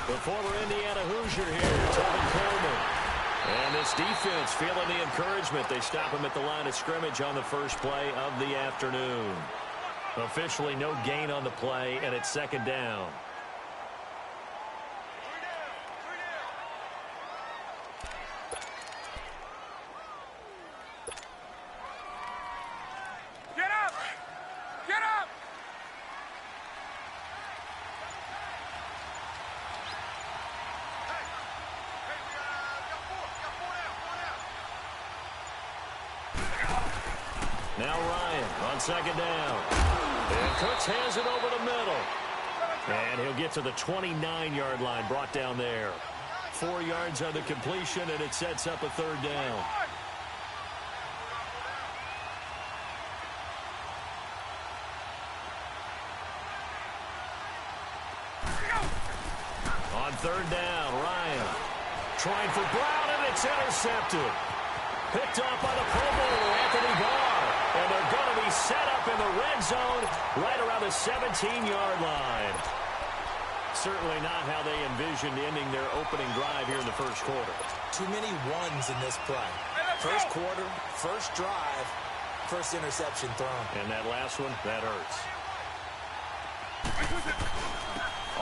The former Indiana Hoosier here, Tevin Coleman. And this defense feeling the encouragement. They stop him at the line of scrimmage on the first play of the afternoon. Officially no gain on the play, and it's second down. Now Ryan on second down. And Cooks hands it over the middle. And he'll get to the 29-yard line, brought down there. 4 yards on the completion, and it sets up a third down. On third down, Ryan trying for Brown, and it's intercepted. Picked off by the Pro Bowler, Anthony Barr. And they're going to be set up in the red zone right around the 17-yard line. Certainly not how they envisioned ending their opening drive here in the first quarter. Too many ones in this play. First quarter, first drive, first interception thrown. And that last one, that hurts.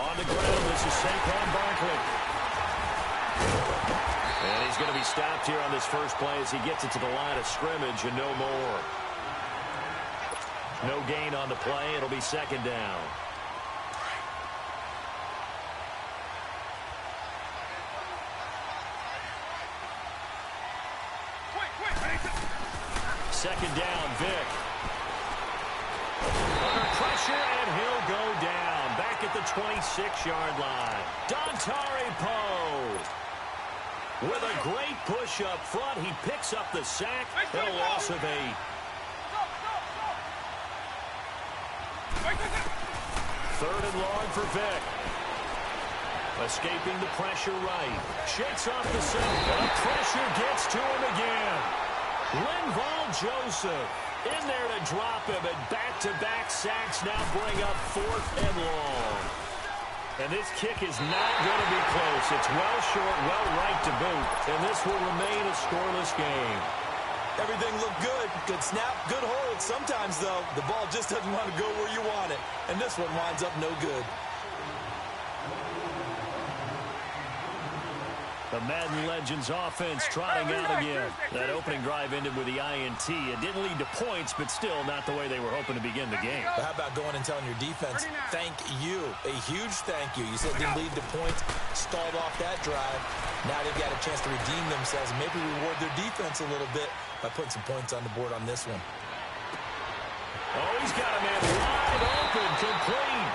On the ground, this is Saquon Barkley. And he's going to be stopped here on this first play as he gets it to the line of scrimmage and no more. No gain on the play. It'll be second down. Second down, Vick. Under pressure, and he'll go down. Back at the 26-yard line. Dontari Poe. With a great push up front, he picks up the sack and a loss of 8. Third and long for Vick. Escaping the pressure right. Shakes off the center. The pressure gets to him again. Linval Joseph in there to drop him, and back-to-back sacks now bring up 4th and long. And this kick is not going to be close. It's well short, well right to boot, and this will remain a scoreless game. Everything looked good. Good snap, good hold. Sometimes, though, the ball just doesn't want to go where you want it. And this one winds up no good. The Madden Legends offense trotting out again. That opening drive ended with the INT. It didn't lead to points, but still not the way they were hoping to begin the game. But how about going and telling your defense, thank you, a huge thank you. You said it didn't lead to points, stalled off that drive. Now they've got a chance to redeem themselves and maybe reward their defense a little bit by putting some points on the board on this one. Oh, he's got a man wide open, complete.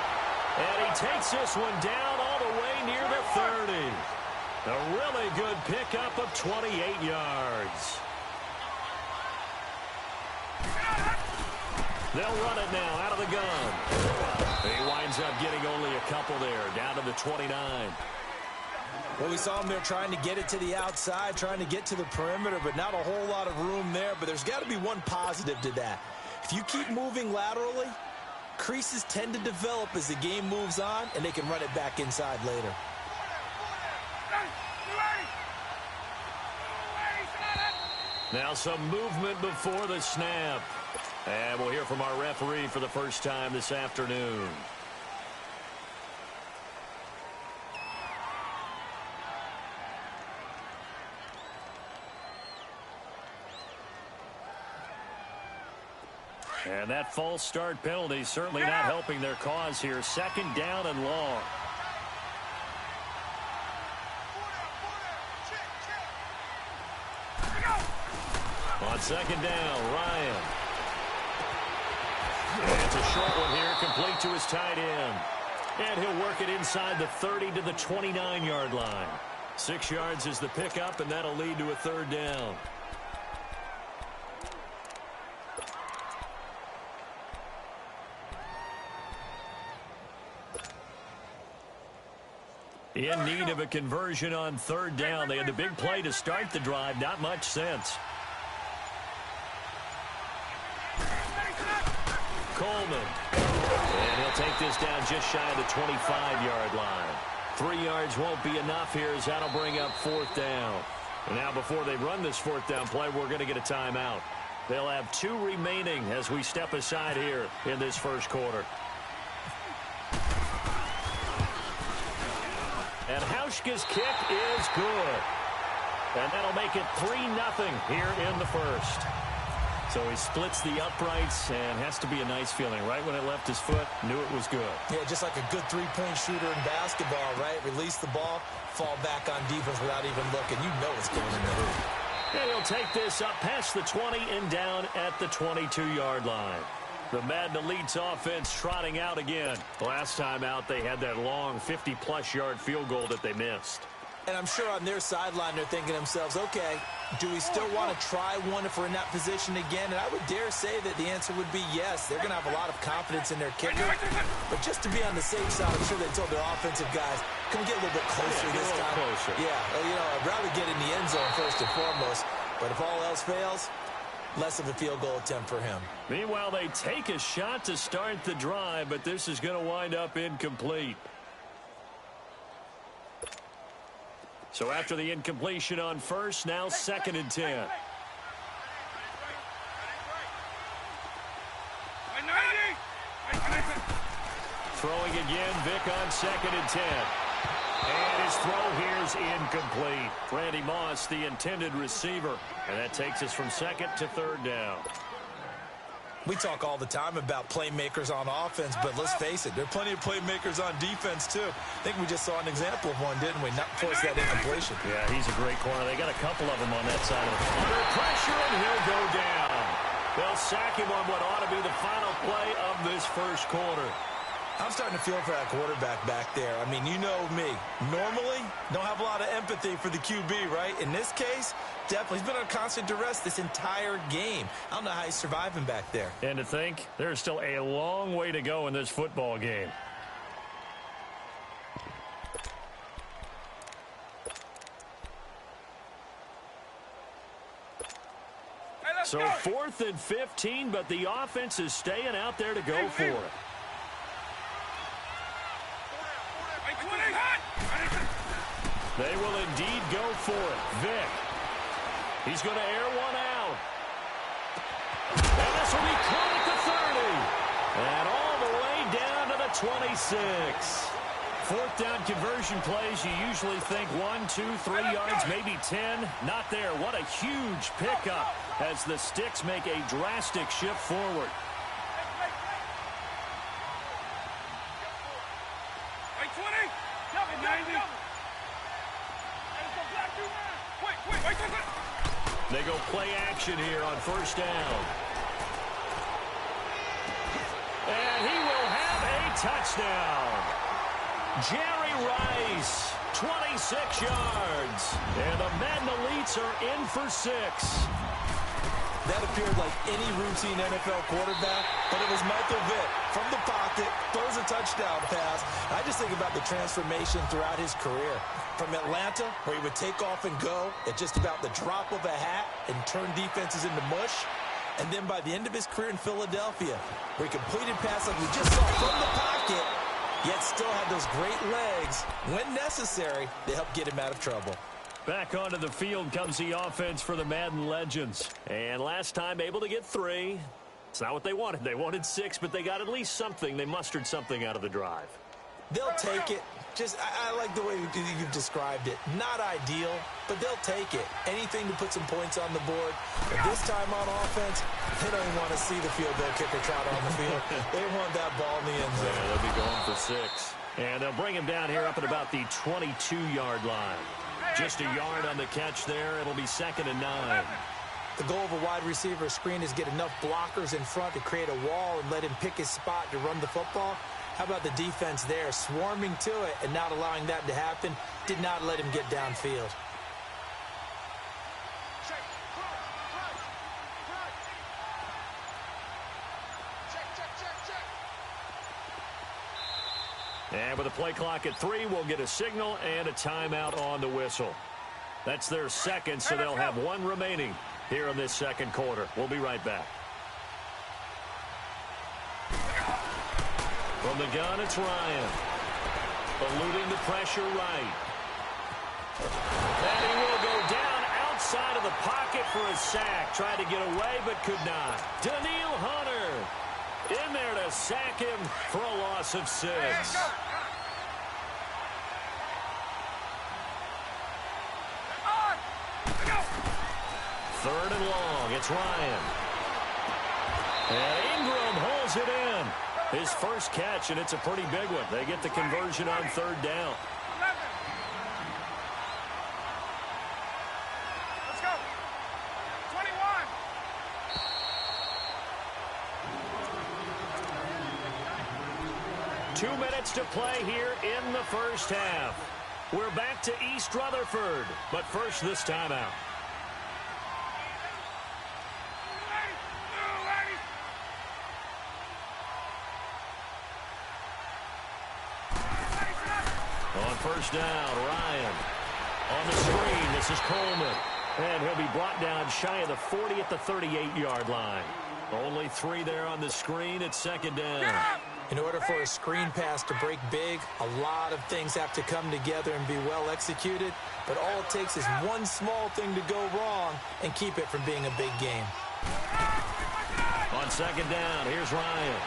And he takes this one down all the way near the 30. A really good pickup of 28 yards. They'll run it now out of the gun. He winds up getting only a couple there, down to the 29. Well, we saw him there trying to get it to the outside, trying to get to the perimeter, but not a whole lot of room there. But there's got to be one positive to that. If you keep moving laterally, creases tend to develop as the game moves on, and they can run it back inside later. Now some movement before the snap. And we'll hear from our referee for the first time this afternoon. And that false start penalty certainly not helping their cause here. Second down and long. On second down, Ryan. And it's a short one here, complete to his tight end. And he'll work it inside the 30 to the 29-yard line. 6 yards is the pickup, and that'll lead to a third down. In need of a conversion on third down. They had the big play to start the drive. Not much sense. Coleman. And he'll take this down just shy of the 25-yard line. 3 yards won't be enough here as that'll bring up 4th down. And now before they run this 4th down play, we're going to get a timeout. They'll have 2 remaining as we step aside here in this first quarter. And Hauschka's kick is good. And that'll make it 3-0 here in the first. So he splits the uprights and has to be a nice feeling. Right when it left his foot, knew it was good. Yeah, just like a good three-point shooter in basketball, right? Release the ball, fall back on defense without even looking. You know it's going in the hoop. And he'll take this up past the 20 and down at the 22-yard line. The Madden Elite's offense trotting out again. Last time out, they had that long 50-plus yard field goal that they missed. And I'm sure on their sideline, they're thinking to themselves, okay, do we still want to try one if we're in that position again? And I would dare say that the answer would be yes. They're going to have a lot of confidence in their kicker. But just to be on the safe side, I'm sure they told their offensive guys, can we get a little bit closer this time? Closer. Yeah, well, you know, I'd rather get in the end zone first and foremost. But if all else fails, less of a field goal attempt for him. Meanwhile, they take a shot to start the drive, but this is going to wind up incomplete. So after the incompletion on first, now 2nd and 10. Throwing again, Vic on 2nd and 10. And his throw here is incomplete. Randy Moss, the intended receiver. And that takes us from 2nd to 3rd down. We talk all the time about playmakers on offense, but let's face it, there are plenty of playmakers on defense, too. I think we just saw an example of one, didn't we? Not force that incompletion. Yeah, he's a great corner. They got a couple of them on that side of the field. Under pressure, and he'll go down. They'll sack him on what ought to be the final play of this first quarter. I'm starting to feel for that quarterback back there. I mean, you know me. Normally, don't have a lot of empathy for the QB, right? In this case, definitely. He's been on constant duress this entire game. I don't know how he's surviving back there. And to think, there's still a long way to go in this football game. So 4th and 15, but the offense is staying out there to go for it. They will indeed go for it. Vic. He's going to air one out. And this will be caught at the 30. And all the way down to the 26. 4th down conversion plays, you usually think 1, 2, 3 yards, maybe 10. Not there. What a huge pickup as the Sticks make a drastic shift forward. They go play action here on 1st down. And he will have a touchdown. Jerry Rice, 26 yards. And the Madden Elites are in for 6. That appeared like any routine NFL quarterback, but it was Michael Vick from the pocket, throws a touchdown pass. I just think about the transformation throughout his career. From Atlanta, where he would take off and go at just about the drop of a hat and turn defenses into mush. And then by the end of his career in Philadelphia, where he completed passes like we just saw from the pocket, yet still had those great legs, when necessary, to help get him out of trouble. Back onto the field comes the offense for the Madden Legends. And last time able to get 3. It's not what they wanted. They wanted 6, but they got at least something. They mustered something out of the drive. They'll take it. I like the way you've described it. Not ideal, but they'll take it. Anything to put some points on the board. But this time on offense, they don't even want to see the field goal kicker trot on the field. They want that ball in the end zone. Yeah, they'll be going for 6. And they'll bring him down here up at about the 22-yard line. Just a yard on the catch there. It'll be 2nd and 9. The goal of a wide receiver screen is get enough blockers in front to create a wall and let him pick his spot to run the football. How about the defense there, swarming to it and not allowing that to happen? Did not let him get downfield. And with a play clock at 3, we'll get a signal and a timeout on the whistle. That's their 2nd, so they'll have 1 remaining here in this 2nd quarter. We'll be right back. From the gun, it's Ryan. eluding the pressure right. And he will go down outside of the pocket for a sack. Tried to get away, but could not. Daniil Hunter in there to sack him for a loss of 6. Third and long. It's Ryan. And Ingram holds it in. His first catch, and it's a pretty big one. They get the conversion on third down. Let's go. 21. Two minutes to play here in the first half. We're back to East Rutherford, but first this timeout. On first down, Ryan. On the screen, this is Coleman. And he'll be brought down shy of the 40 at the 38-yard line. Only 3 there on the screen at second down. In order for a screen pass to break big, a lot of things have to come together and be well executed. But all it takes is one small thing to go wrong and keep it from being a big game. On second down, here's Ryan.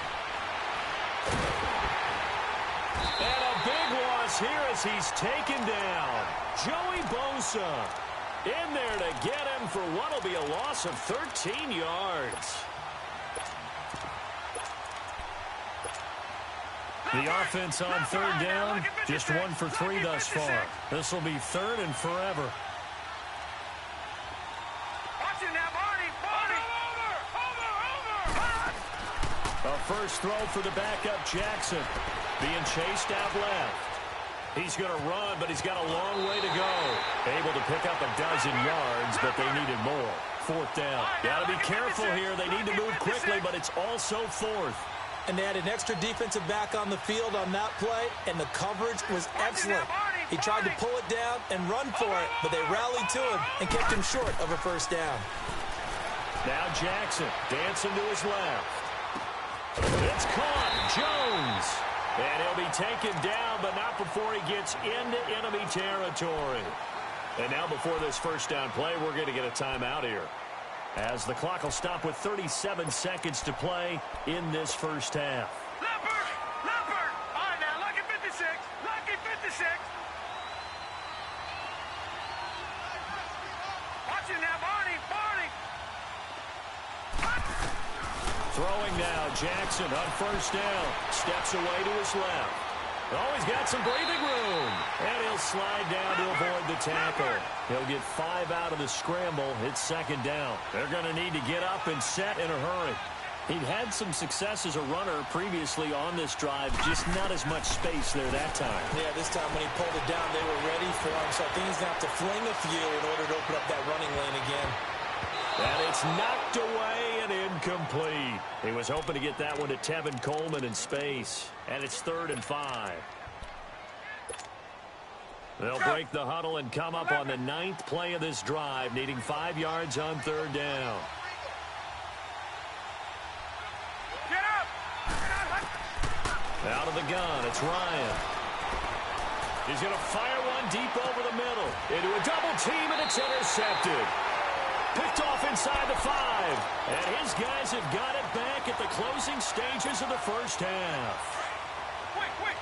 And a big loss here as he's taken down. Joey Bosa in there to get him for what will be a loss of 13 yards. The offense on third down, just 1 for 3 thus far. This will be third and forever. Watch it now, Barney. A first throw for the backup Jackson. Being chased out left. He's going to run, but he's got a long way to go. Able to pick up a dozen yards, but they needed more. Fourth down. Got to be careful here. They need to move quickly, but it's also fourth. And they had an extra defensive back on the field on that play, and the coverage was excellent. He tried to pull it down and run for it, but they rallied to him and kept him short of a first down. Now Jackson dancing to his left. It's caught. Jones. And he'll be taken down, but not before he gets into enemy territory. And now before this first down play, we're going to get a timeout here, as the clock will stop with 37 seconds to play in this first half. Leopard! All right, now, lucky 56. Lucky 56. Watch it now, Barney. Throwing now, Jackson on first down. Steps away to his left. Oh, he's got some breathing room. And he'll slide down to avoid the tackle. He'll get 5 out of the scramble. It's second down. They're going to need to get up and set in a hurry. He'd had some success as a runner previously on this drive, just not as much space there that time. Yeah, this time when he pulled it down, they were ready for him. So I think he's going to have to fling a few in order to open up that running lane again. And it's knocked away and incomplete. He was hoping to get that one to Tevin Coleman in space. And it's 3rd and 5. They'll break the huddle and come up on the 9th play of this drive, needing 5 yards on third down. Get up! Out of the gun, it's Ryan. He's going to fire one deep over the middle. Into a double team, and it's intercepted. Picked off inside the 5. And his guys have got it back at the closing stages of the first half. Quick!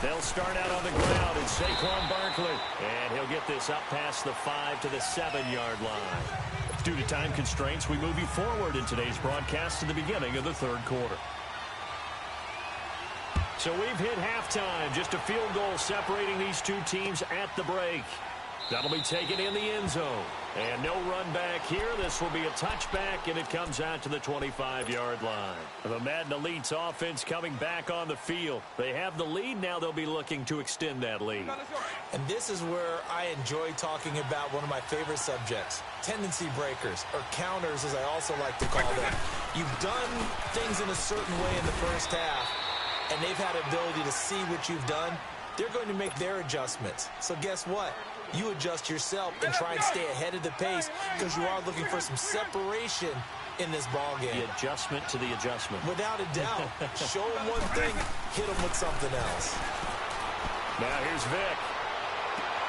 They'll start out on the ground, and Saquon Barkley. And he'll get this up past the 5 to the 7-yard line. Due to time constraints, we move you forward in today's broadcast to the beginning of the 3rd quarter. So we've hit halftime, just a field goal separating these two teams at the break. That'll be taken in the end zone. And no run back here. This will be a touchback, and it comes out to the 25-yard line. The Madden Elite's offense coming back on the field. They have the lead. Now they'll be looking to extend that lead. And this is where I enjoy talking about one of my favorite subjects, tendency breakers, or counters as I also like to call them. You've done things in a certain way in the first half, and they've had ability to see what you've done. They're going to make their adjustments. So guess what? You adjust yourself and try and stay ahead of the pace because you are looking for some separation in this ball game. The adjustment to the adjustment. Without a doubt. Show him one thing, hit him with something else. Now here's Vic.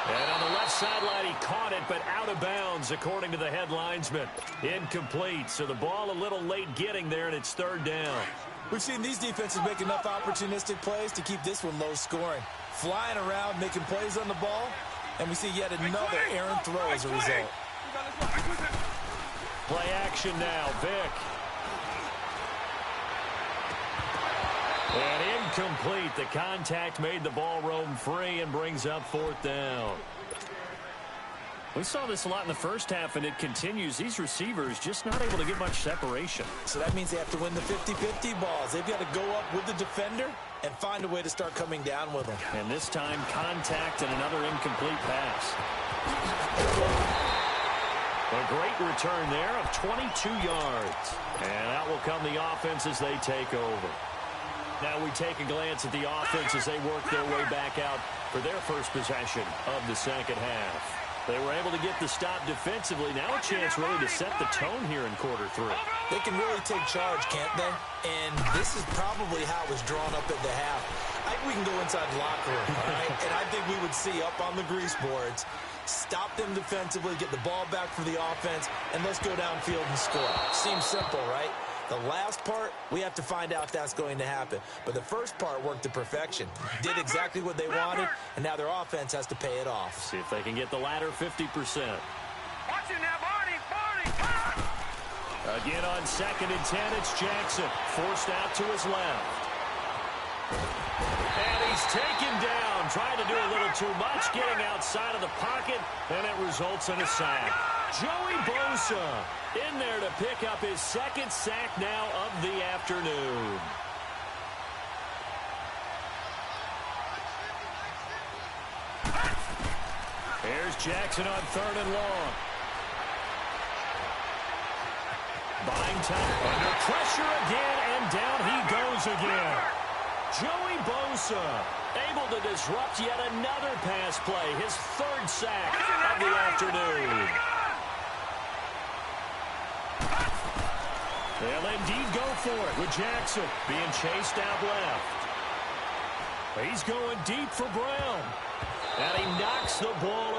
And on the left sideline, he caught it, but out of bounds, according to the head linesman. Incomplete, so the ball a little late getting there, and it's third down. We've seen these defenses make enough opportunistic plays to keep this one low scoring. Flying around, making plays on the ball, and we see yet another errant throw as a result. Play action now, Vic. And incomplete. The contact made the ball roam free and brings up fourth down. We saw this a lot in the first half, and it continues. These receivers just not able to get much separation. So that means they have to win the 50-50 balls. They've got to go up with the defender and find a way to start coming down with them. And this time, contact and another incomplete pass. A great return there of 22 yards. And out will come the offense as they take over. Now we take a glance at the offense as they work their way back out for their first possession of the second half. They were able to get the stop defensively. Now a chance really to set the tone here in quarter three. They can really take charge, can't they? And this is probably how it was drawn up at the half. I think we can go inside the locker room, all right? And I think we would see up on the grease boards, stop them defensively, get the ball back for the offense, and let's go downfield and score. Seems simple, right? The last part, we have to find out if that's going to happen. But the first part worked to perfection. Did exactly what they wanted, and now their offense has to pay it off. See if they can get the latter 50%. Watch it now, Barney. Again on 2nd and 10, it's Jackson. Forced out to his left. And he's taken down, trying to do a little too much, getting outside of the pocket, and it results in a sack. Joey Bosa in there to pick up his second sack now of the afternoon. Here's Jackson on 3rd and long. Buying time. Under pressure again, and down he goes again. Joey Bosa able to disrupt yet another pass play. His 3rd sack of the afternoon. They'll indeed go for it with Jackson being chased out left. He's going deep for Brown. And he knocks the ball